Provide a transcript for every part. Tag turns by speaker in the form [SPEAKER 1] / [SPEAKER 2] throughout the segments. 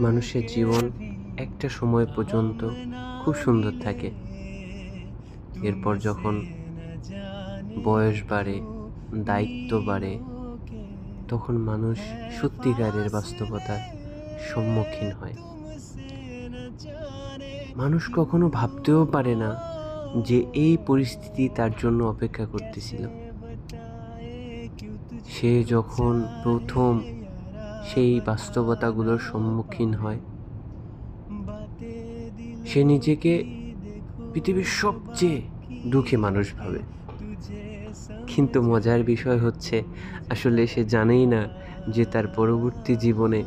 [SPEAKER 1] মানুষের জীবন একটা সময় পর্যন্ত খুব সুন্দর থাকে। এরপর যখন বয়স বাড়ে, দায়িত্ব বাড়ে, তখন মানুষ সত্যিকারের বাস্তবতার সম্মুখীন হয়। মানুষ কখনো ভাবতেও পারে না যে এই পরিস্থিতি তার জন্য অপেক্ষা করতেছিল। সে যখন প্রথম সেই বাস্তবতাগুলোর সম্মুখীন হয়, সে নিজেকে পৃথিবীর সবচেয়ে দুঃখী মানুষ ভাবে। কিন্তু মজার বিষয় হচ্ছে, আসলে সে জানেই না যে তার পরবর্তী জীবনে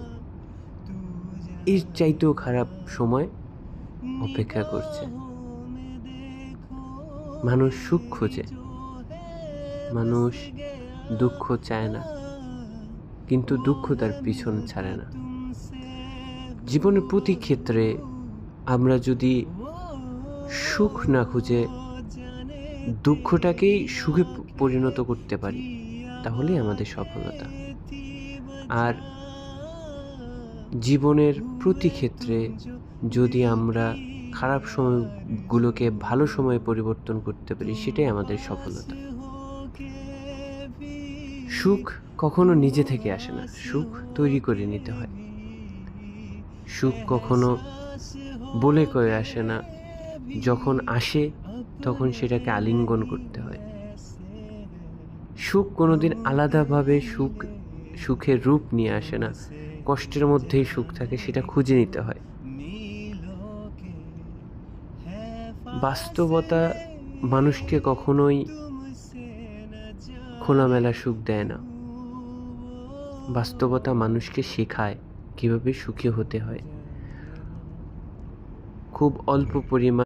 [SPEAKER 1] এর চাইতেও খারাপ সময় অপেক্ষা করছে। মানুষ সুখ খোঁজে, মানুষ দুঃখ চায় না, কিন্তু দুঃখ তার পিছন ছাড়ে না। জীবনের প্রতি ক্ষেত্রে আমরা যদি সুখ না খুঁজে দুঃখটাকেই সুখে পরিণত করতে পারি, তাহলেই আমাদের সফলতা। আর জীবনের প্রতি ক্ষেত্রে যদি আমরা খারাপ সময়গুলোকে ভালো সময়ে পরিবর্তন করতে পারি, সেটাই আমাদের সফলতা। সুখ কখনো নিজে থেকে আসে না, সুখ তৈরি করে নিতে হয়। সুখ কখনো বলে কয়ে আসে না, যখন আসে তখন সেটাকে আলিঙ্গন করতে হয়। সুখ কোনোদিন আলাদাভাবে সুখের রূপ নিয়ে আসে না, কষ্টের মধ্যেই সুখ থাকে, সেটা খুঁজে নিতে হয়। বাস্তবতা মানুষকে কখনোই খোলামেলা সুখ দেয় না। বাস্তবতা মানুষকে শেখায় কিভাবে সুখী হতে হয়। খুব অল্প পরিমাণ